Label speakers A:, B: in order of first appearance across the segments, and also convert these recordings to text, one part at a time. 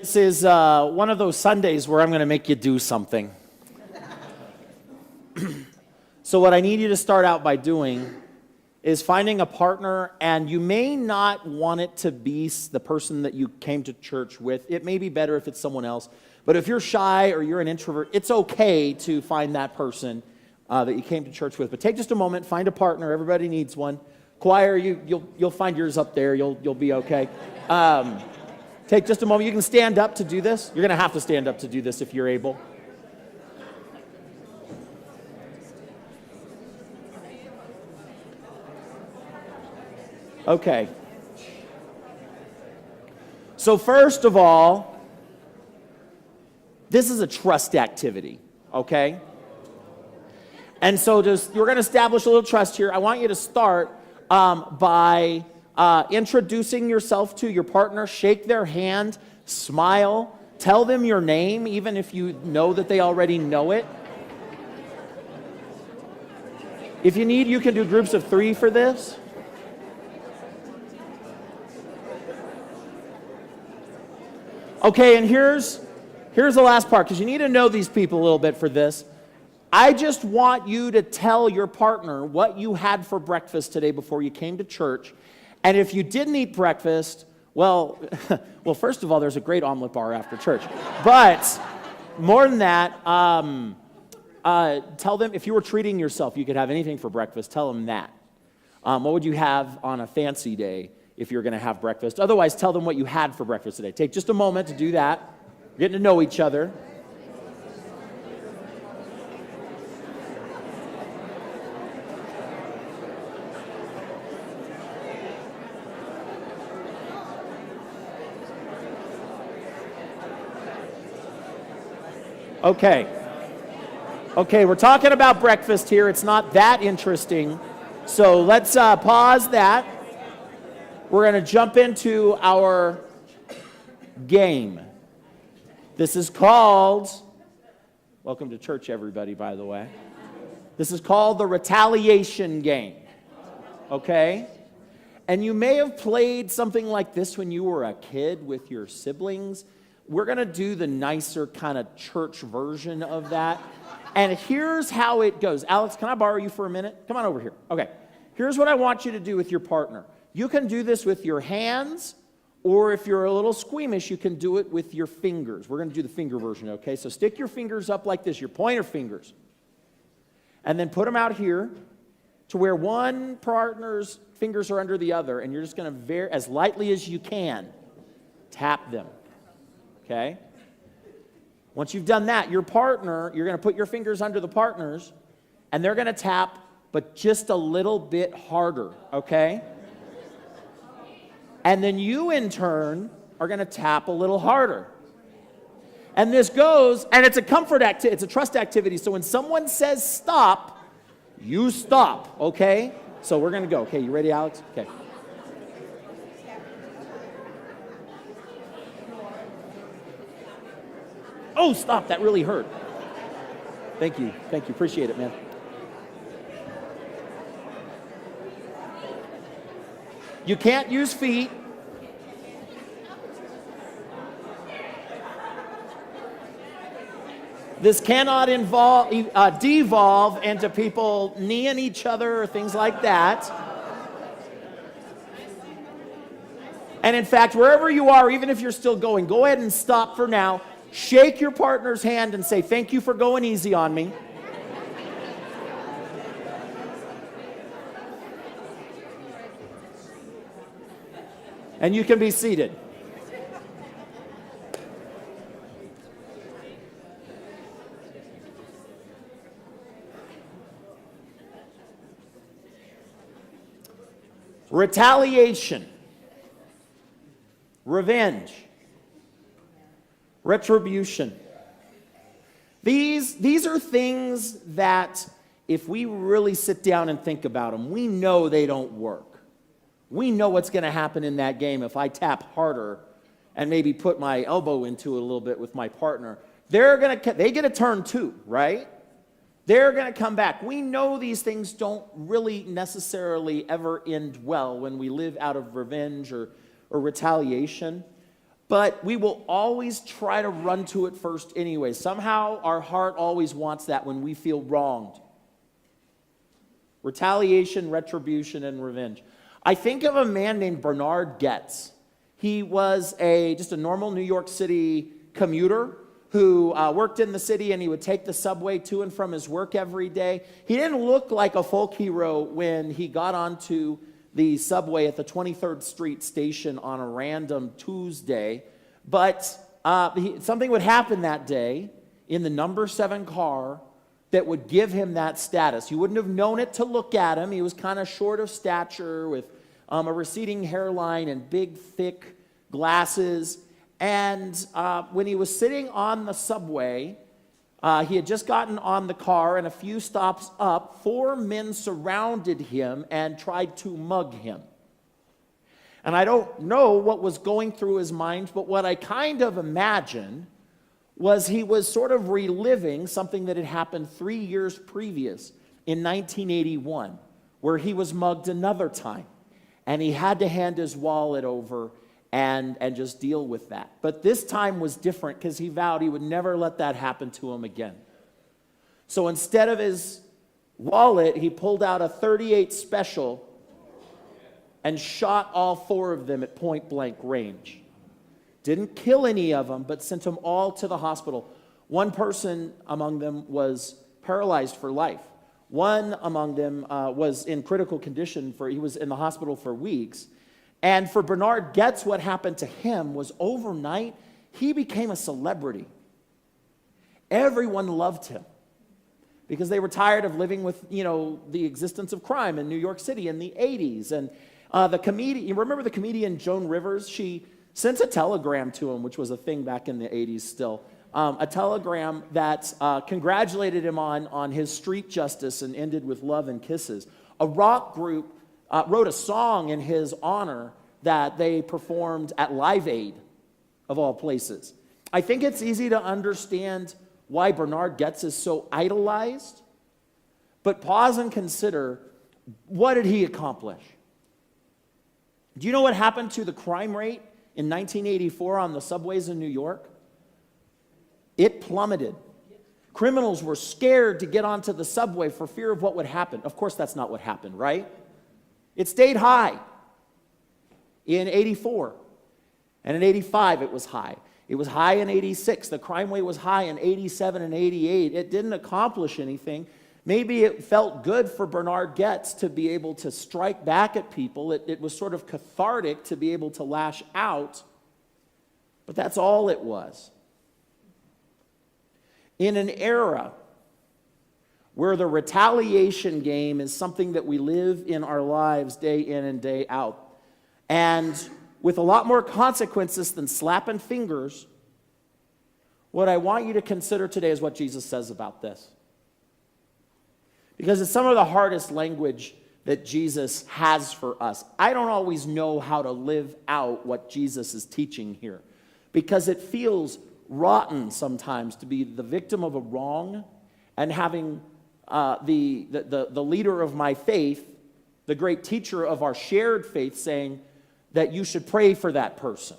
A: This is one of those Sundays where I'm going to make you do something. So what I need you to start out by doing is finding a partner, and you may not want it to be the person that you came to church with. It may be better if it's someone else. But if you're shy or you're an introvert, it's okay to find that person that you came to church with. But take just a moment, find a partner. Everybody needs one. Choir, you'll find yours up there. You'll be okay. Take just a moment. You can stand up to do this. You're going to have to stand up to do this if you're able. Okay. So first of all, this is a trust activity, okay? And so we're going to establish a little trust here. I want you to start by introducing yourself to your partner. Shake their hand, smile, tell them your name, even if you know that they already know it. If you need, you can do groups of 3 for this. Okay, and here's the last part, because you need to know these people a little bit for this. I just want you to tell your partner what you had for breakfast today before you came to church. And if you didn't eat breakfast, well, first of all, there's a great omelet bar after church. But more than that, tell them if you were treating yourself, you could have anything for breakfast. Tell them that. What would you have on a fancy day if you're going to have breakfast? Otherwise, tell them what you had for breakfast today. Take just a moment to do that. You're getting to know each other. Okay, we're talking about breakfast here. It's not that interesting. So let's pause that. We're going to jump into our game. This is called, welcome to church, everybody, by the way. This is called the retaliation game. Okay? And you may have played something like this when you were a kid with your siblings. We're going to do the nicer kind of church version of that. And here's how it goes. Alex, can I borrow you for a minute? Come on over here. Okay. Here's what I want you to do with your partner. You can do this with your hands, or if you're a little squeamish, you can do it with your fingers. We're going to do the finger version, okay? So stick your fingers up like this, your pointer fingers. And then put them out here to where one partner's fingers are under the other, and you're just going to, as lightly as you can, tap them. Okay? Once you've done that, your partner, you're going to put your fingers under the partners, and they're going to tap, but just a little bit harder, okay? And then you, in turn, are going to tap a little harder. And this goes, and it's a it's a trust activity, so when someone says stop, you stop, okay? So we're going to go. Okay, you ready, Alex? Okay. Oh, stop. That really hurt. Thank you. Appreciate it, man. You can't use feet. This cannot devolve into people kneeing each other or things like that. And in fact, wherever you are, even if you're still going, go ahead and stop for now. Shake your partner's hand and say, "Thank you for going easy on me." And you can be seated. Retaliation, revenge, retribution. These are things that if we really sit down and think about them, we know they don't work. We know what's going to happen in that game if I tap harder and maybe put my elbow into it a little bit with my partner. They get a turn too, right? They're going to come back. We know these things don't really necessarily ever end well when we live out of revenge or retaliation. but we will always try to run to it first anyway. Somehow our heart always wants that when we feel wronged. Retaliation, retribution, and revenge. I think of a man named Bernard Goetz. He was just a normal New York City commuter who worked in the city, and he would take the subway to and from his work every day. He didn't look like a folk hero when he got onto the subway at the 23rd Street station on a random Tuesday, but something would happen that day in the number 7 car that would give him that status. You wouldn't have known it to look at him. He was kind of short of stature with a receding hairline and big, thick glasses. And when he was sitting on the subway, he had just gotten on the car, and a few stops up, 4 men surrounded him and tried to mug him. And I don't know what was going through his mind, but what I kind of imagine was he was sort of reliving something that had happened 3 years previous in 1981, where he was mugged another time, and he had to hand his wallet over and just deal with that. But this time was different because he vowed he would never let that happen to him again. So instead of his wallet, he pulled out a .38 special and shot all 4 of them at point blank range. Didn't kill any of them, but sent them all to the hospital. One person among them was paralyzed for life. One among them was in critical condition. He was in the hospital for weeks. And for Bernard Goetz, what happened to him was overnight, he became a celebrity. Everyone loved him because they were tired of living with, the existence of crime in New York City in the 80s. And you remember the comedian Joan Rivers? She sent a telegram to him, which was a thing back in the 80s still, a telegram that congratulated him on his street justice and ended with love and kisses. A rock group wrote a song in his honor that they performed at Live Aid, of all places. I think it's easy to understand why Bernard Goetz is so idolized, but pause and consider, what did he accomplish? Do you know what happened to the crime rate in 1984 on the subways in New York? It plummeted. Criminals were scared to get onto the subway for fear of what would happen. Of course, that's not what happened, right? It stayed high in 84. And in 85, it was high. It was high in 86. The crime rate was high in 87 and 88. It didn't accomplish anything. Maybe it felt good for Bernard Goetz to be able to strike back at people. It was sort of cathartic to be able to lash out. But that's all it was. In an era where the retaliation game is something that we live in our lives day in and day out, and with a lot more consequences than slapping fingers, what I want you to consider today is what Jesus says about this. Because it's some of the hardest language that Jesus has for us. I don't always know how to live out what Jesus is teaching here, because it feels rotten sometimes to be the victim of a wrong and having the leader of my faith, the great teacher of our shared faith, saying that you should pray for that person.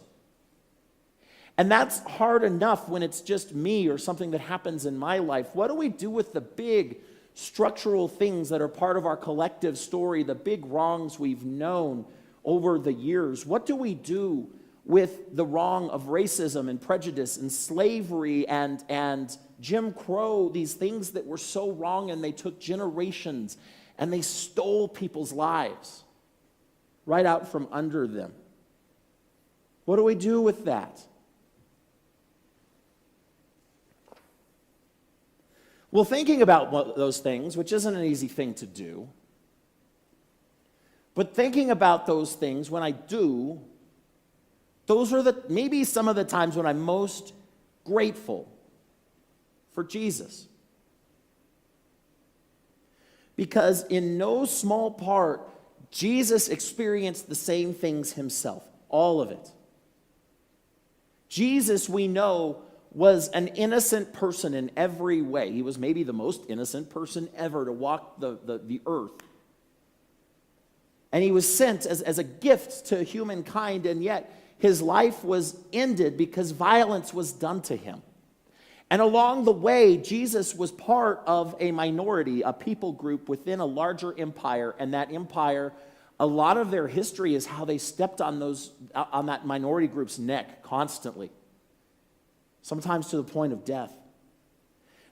A: And that's hard enough when it's just me or something that happens in my life. What do we do with the big structural things that are part of our collective story, the big wrongs we've known over the years? What do we do with the wrong of racism and prejudice and slavery and Jim Crow, these things that were so wrong and they took generations and they stole people's lives right out from under them? What do we do with that? Well, thinking about those things, which isn't an easy thing to do, but thinking about those things, when I do, those are maybe some of the times when I'm most grateful for Jesus. Because in no small part, Jesus experienced the same things himself, all of it. Jesus, we know, was an innocent person in every way. He was maybe the most innocent person ever to walk the earth. And he was sent as a gift to humankind, and yet his life was ended because violence was done to him. And along the way, Jesus was part of a minority, a people group within a larger empire, and that empire, a lot of their history is how they stepped on that minority group's neck constantly, sometimes to the point of death.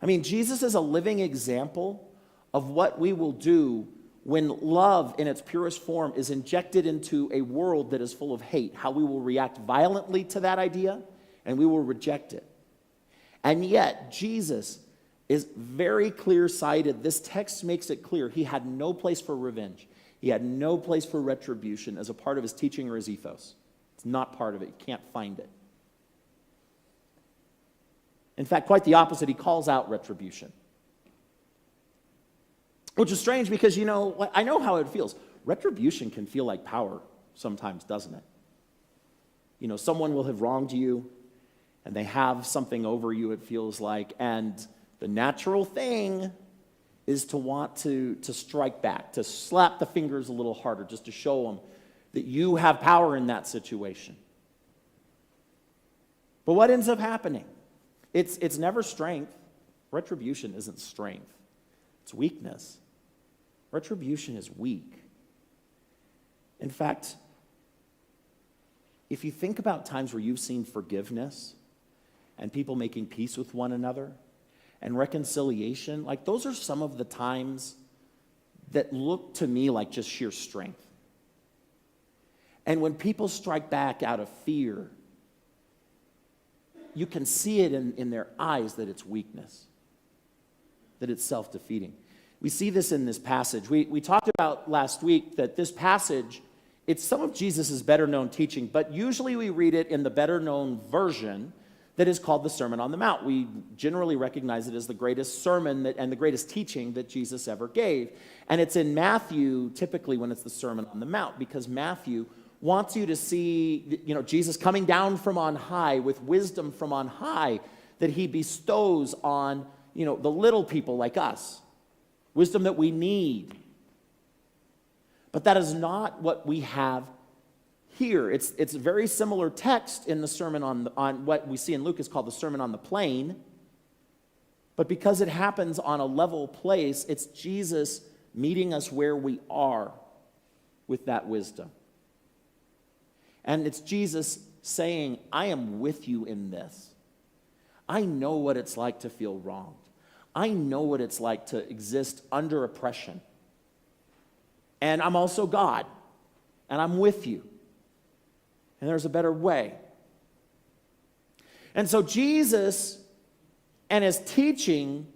A: I mean, Jesus is a living example of what we will do when love in its purest form is injected into a world that is full of hate, how we will react violently to that idea and we will reject it. And yet, Jesus is very clear-sighted. This text makes it clear he had no place for revenge. He had no place for retribution as a part of his teaching or his ethos. It's not part of it. You can't find it. In fact, quite the opposite. He calls out retribution. Which is strange because, I know how it feels. Retribution can feel like power sometimes, doesn't it? Someone will have wronged you, and they have something over you, it feels like, and the natural thing is to want to strike back, to slap the fingers a little harder, just to show them that you have power in that situation. But what ends up happening? It's never strength. Retribution isn't strength. It's weakness. Retribution is weak. In fact, if you think about times where you've seen forgiveness and people making peace with one another and reconciliation, like those are some of the times that look to me like just sheer strength. And when people strike back out of fear, you can see it in their eyes that it's weakness, that it's self-defeating. We see this in this passage. We talked about last week that this passage, it's some of Jesus' better-known teaching, but usually we read it in the better-known version that is called the Sermon on the Mount. We generally recognize it as the greatest sermon and the greatest teaching that Jesus ever gave. And it's in Matthew, typically, when it's the Sermon on the Mount, because Matthew wants you to see, Jesus coming down from on high with wisdom from on high that he bestows on, the little people like us. Wisdom that we need. But that is not what we have here. It's a very similar text in the sermon on what we see in Luke is called the Sermon on the Plain. But because it happens on a level place, it's Jesus meeting us where we are with that wisdom. And it's Jesus saying, I am with you in this. I know what it's like to feel wronged. I know what it's like to exist under oppression. And I'm also God. And I'm with you. And there's a better way. And so Jesus and his teaching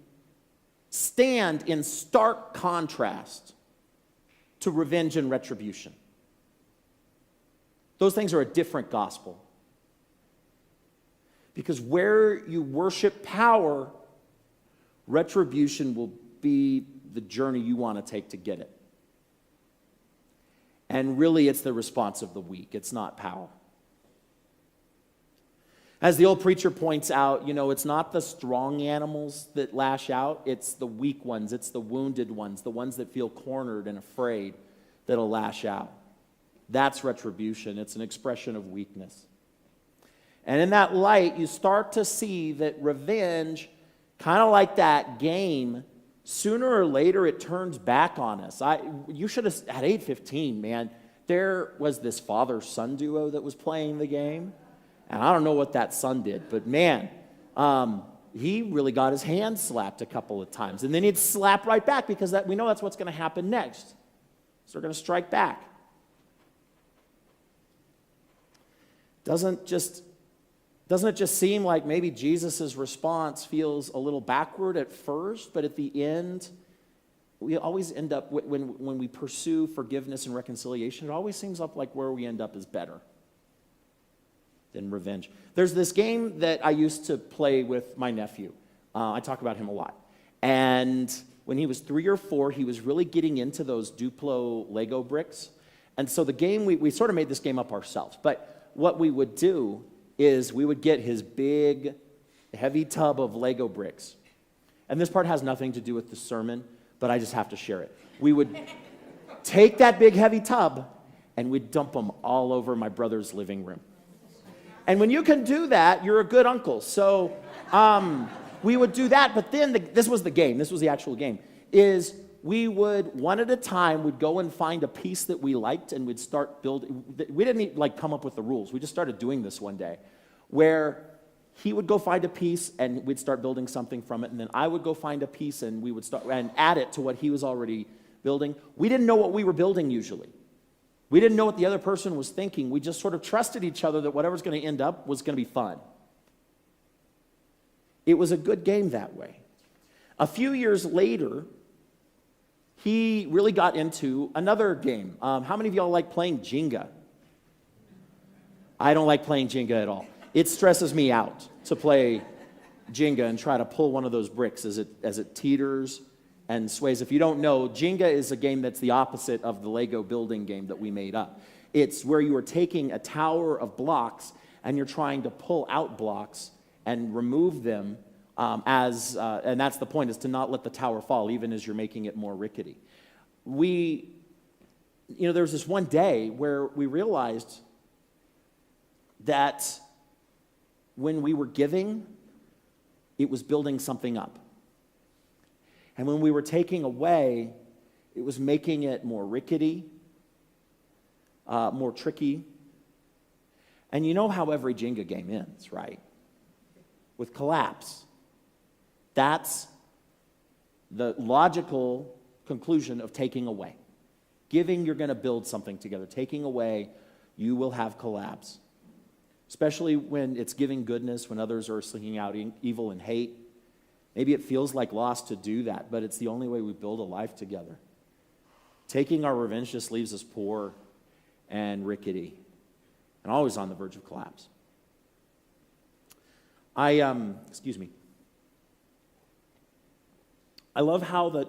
A: stand in stark contrast to revenge and retribution. Those things are a different gospel. Because where you worship power, retribution will be the journey you want to take to get it. And really, it's the response of the weak. It's not power. As the old preacher points out, it's not the strong animals that lash out. It's the weak ones. It's the wounded ones, the ones that feel cornered and afraid that'll lash out. That's retribution. It's an expression of weakness. And in that light, you start to see that revenge, kind of like that game, sooner or later it turns back on us. You should have, at 8:15, man, there was this father-son duo that was playing the game. And I don't know what that son did, but man, he really got his hand slapped a couple of times. And then he'd slap right back because we know that's what's going to happen next. So they're going to strike back. Doesn't it just seem like maybe Jesus' response feels a little backward at first, but at the end, we always end up, when we pursue forgiveness and reconciliation, it always seems like where we end up is better than revenge. There's this game that I used to play with my nephew. I talk about him a lot. And when he was 3 or 4, he was really getting into those Duplo Lego bricks. And so the game, we sort of made this game up ourselves. But what we would do is we would get his big, heavy tub of Lego bricks. And this part has nothing to do with the sermon, but I just have to share it. We would take that big, heavy tub, and we'd dump them all over my brother's living room. And when you can do that, you're a good uncle. So we would do that, but then this was the game. This was the actual game. Is we would, one at a time, we'd go and find a piece that we liked, and we'd start building. We didn't like come up with the rules. We just started doing this one day, where he would go find a piece, and we'd start building something from it, and then I would go find a piece, and we would start and add it to what he was already building. We didn't know what we were building usually. We didn't know what the other person was thinking. We just sort of trusted each other that whatever's going to end up was going to be fun. It was a good game that way. A few years later, he really got into another game. How many of y'all like playing Jenga? I don't like playing Jenga at all. It stresses me out to play Jenga and try to pull one of those bricks as it teeters and sways. If you don't know, Jenga is a game that's the opposite of the Lego building game that we made up. It's where you are taking a tower of blocks and you're trying to pull out blocks and remove them and that's the point, is to not let the tower fall, even as you're making it more rickety. There was this one day where we realized that when we were giving, it was building something up. And when we were taking away, it was making it more rickety, more tricky. And you know how every Jenga game ends, right? With collapse. That's the logical conclusion of taking away. Giving, you're going to build something together. Taking away, you will have collapse. Especially when it's giving goodness, when others are slinging out evil and hate. Maybe it feels like loss to do that, but it's the only way we build a life together. Taking our revenge just leaves us poor and rickety and always on the verge of collapse. I love how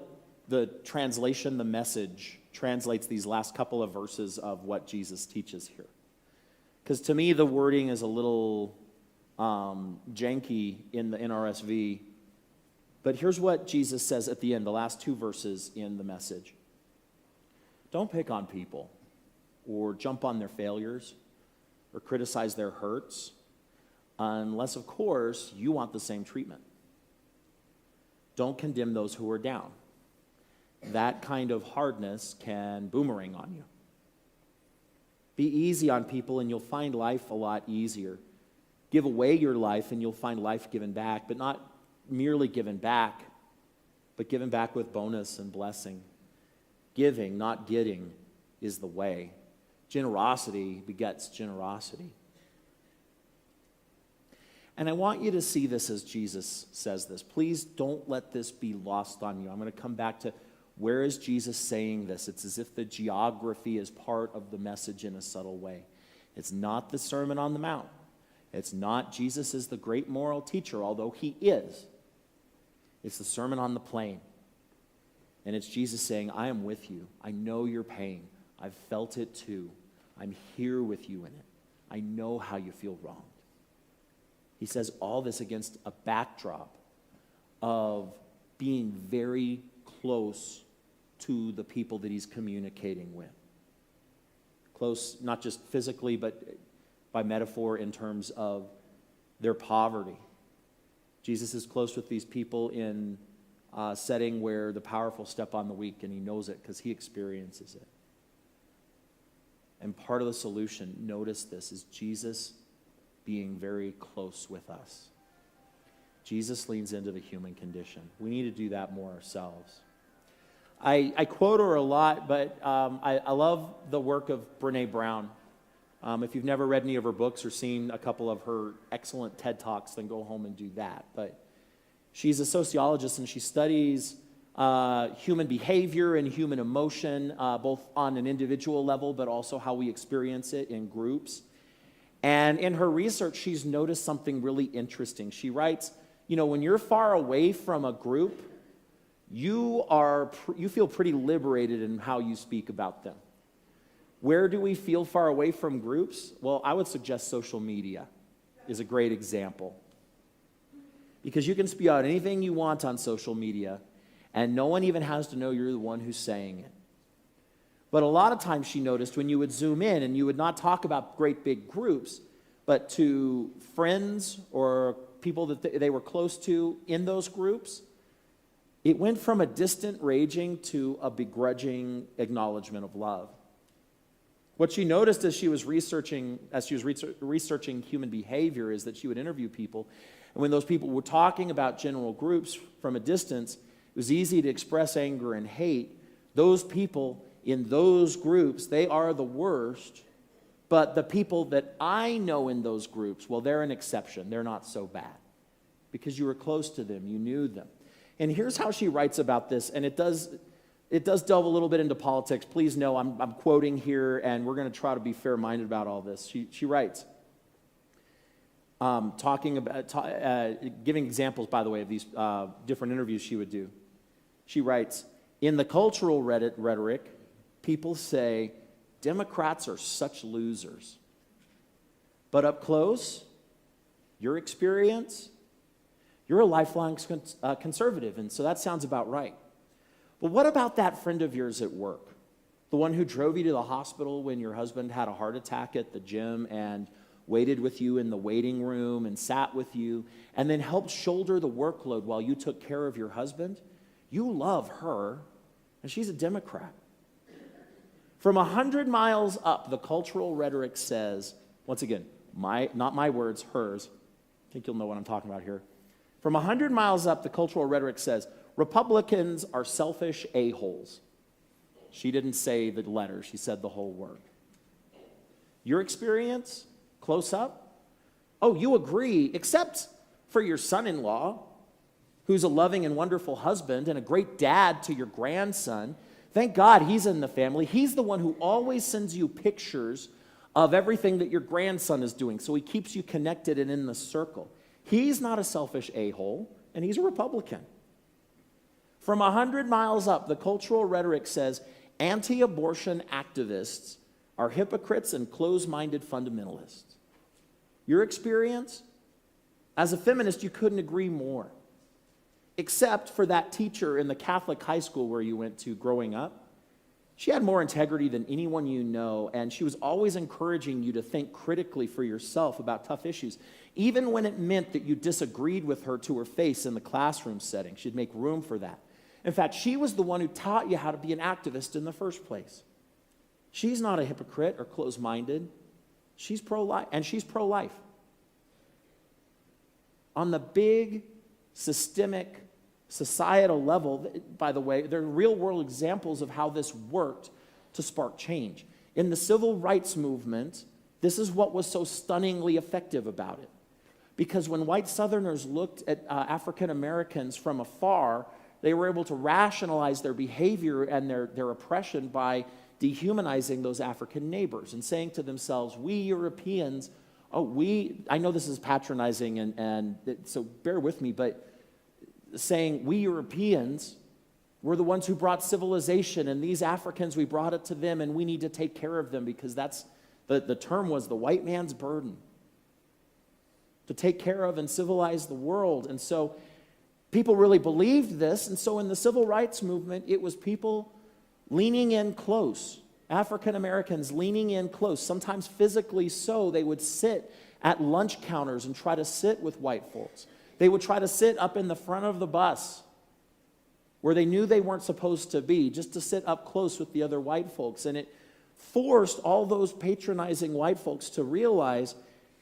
A: the translation, the Message, translates these last couple of verses of what Jesus teaches here. Because to me, the wording is a little janky in the NRSV. But here's what Jesus says at the end, the last two verses in the Message. Don't pick on people or jump on their failures or criticize their hurts unless, of course, you want the same treatment. Don't condemn those who are down. That kind of hardness can boomerang on you. Be easy on people and you'll find life a lot easier. Give away your life and you'll find life given back, but not merely given back, but given back with bonus and blessing. Giving, not getting, is the way. Generosity begets generosity. And I want you to see this as Jesus says this. Please don't let this be lost on you. I'm going to come back to where is Jesus saying this. It's as if the geography is part of the message in a subtle way. It's not the Sermon on the Mount. It's not Jesus is the great moral teacher, although he is. It's the Sermon on the Plain. And it's Jesus saying, I am with you. I know your pain. I've felt it too. I'm here with you in it. I know how you feel wronged. He says all this against a backdrop of being very close to the people that he's communicating with. Close, not just physically, but by metaphor in terms of their poverty. Jesus is close with these people in a setting where the powerful step on the weak, and he knows it because he experiences it. And part of the solution, notice this, is Jesus being very close with us. Jesus leans into the human condition. We need to do that more ourselves. I quote her a lot, but I love the work of Brené Brown. If you've never read any of her books or seen a couple of her excellent TED Talks, then go home and do that. But she's a sociologist, and she studies human behavior and human emotion, both on an individual level, but also how we experience it in groups. And in her research, she's noticed something really interesting. She writes, when you're far away from a group, you feel pretty liberated in how you speak about them. Where do we feel far away from groups? Well, I would suggest social media is a great example. Because you can spew out anything you want on social media, and no one even has to know you're the one who's saying it. But a lot of times she noticed when you would zoom in and you would not talk about great big groups, but to friends or people that they were close to in those groups, it went from a distant raging to a begrudging acknowledgement of love. What she noticed as she was researching human behavior is that she would interview people, and when those people were talking about general groups from a distance, it was easy to express anger and hate. Those people in those groups, they are the worst, but the people that I know in those groups, well, they're an exception. They're not so bad because you were close to them, you knew them. And here's how she writes about this, and it does delve a little bit into politics. Please know I'm quoting here, and we're going to try to be fair-minded about all this. She writes, talking about, giving examples, by the way, of these different interviews she would do. She writes, in the cultural rhetoric, people say, Democrats are such losers. But up close, your experience, you're a lifelong conservative, and so that sounds about right. But what about that friend of yours at work? The one who drove you to the hospital when your husband had a heart attack at the gym and waited with you in the waiting room and sat with you and then helped shoulder the workload while you took care of your husband? You love her, and she's a Democrat. From 100 miles up, the cultural rhetoric says, once again, not my words, hers. I think you'll know what I'm talking about here. From 100 miles up, the cultural rhetoric says, Republicans are selfish a-holes. She didn't say the letter, she said the whole word. Your experience, close up? Oh, you agree, except for your son-in-law, who's a loving and wonderful husband and a great dad to your grandson. Thank God he's in the family. He's the one who always sends you pictures of everything that your grandson is doing, so he keeps you connected and in the circle. He's not a selfish a-hole, and he's a Republican. From 100 miles up, the cultural rhetoric says anti-abortion activists are hypocrites and close-minded fundamentalists. Your experience? As a feminist, you couldn't agree more. Except for that teacher in the Catholic high school where you went to growing up. She had more integrity than anyone you know, and she was always encouraging you to think critically for yourself about tough issues, even when it meant that you disagreed with her to her face in the classroom setting. She'd make room for that. In fact, she was the one who taught you how to be an activist in the first place. She's not a hypocrite or closed-minded. She's pro-life, and she's pro-life. On the big, systemic, societal level, by the way, there are real-world examples of how this worked to spark change. In the civil rights movement, this is what was so stunningly effective about it. Because when white Southerners looked at African Americans from afar, they were able to rationalize their behavior and their oppression by dehumanizing those African neighbors and saying to themselves, we Europeans, I know this is patronizing, and so bear with me, but saying we Europeans were the ones who brought civilization, and these Africans, we brought it to them, and we need to take care of them because that's, the term was the white man's burden, to take care of and civilize the world. And so people really believed this, and so in the civil rights movement, it was people leaning in close, African Americans leaning in close, sometimes physically so. They would sit at lunch counters and try to sit with white folks. They would try to sit up in the front of the bus where they knew they weren't supposed to be, just to sit up close with the other white folks. And it forced all those patronizing white folks to realize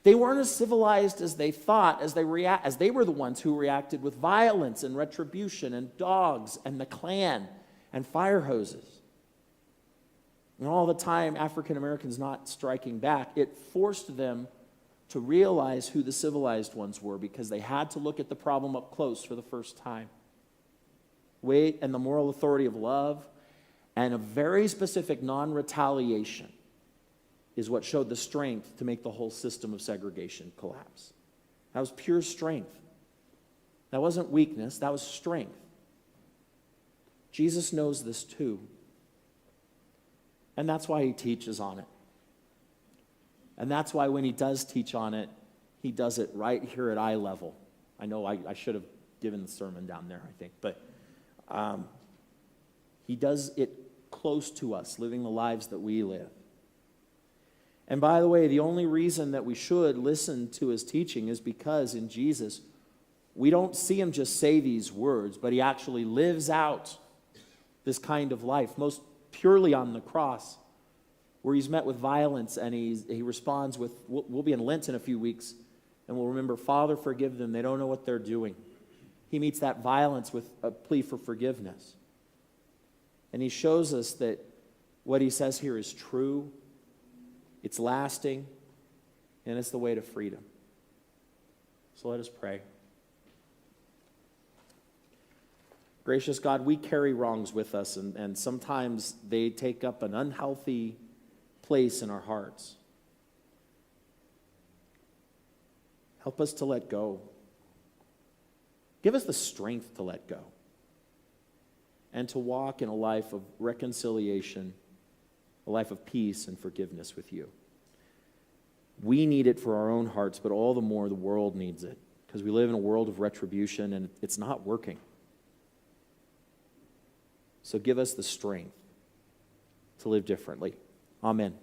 A: they weren't as civilized as they thought, as they were the ones who reacted with violence and retribution and dogs and the Klan and fire hoses. And all the time, African Americans not striking back, it forced them to realize who the civilized ones were because they had to look at the problem up close for the first time. Weight and the moral authority of love and a very specific non-retaliation is what showed the strength to make the whole system of segregation collapse. That was pure strength. That wasn't weakness, that was strength. Jesus knows this too. And that's why he teaches on it. And that's why when he does teach on it, he does it right here at eye level. I know I should have given the sermon down there, I think. But he does it close to us, living the lives that we live. And by the way, the only reason that we should listen to his teaching is because in Jesus, we don't see him just say these words, but he actually lives out this kind of life, most purely on the cross, where he's met with violence and he responds with, we'll be in Lent in a few weeks, and we'll remember, Father, forgive them. They don't know what they're doing. He meets that violence with a plea for forgiveness. And he shows us that what he says here is true, it's lasting, and it's the way to freedom. So let us pray. Gracious God, we carry wrongs with us, and sometimes they take up an unhealthy place in our hearts. Help us to let go. Give us the strength to let go and to walk in a life of reconciliation, a life of peace and forgiveness with you. We need it for our own hearts, but all the more the world needs it, because we live in a world of retribution and it's not working. So give us the strength to live differently. Amen.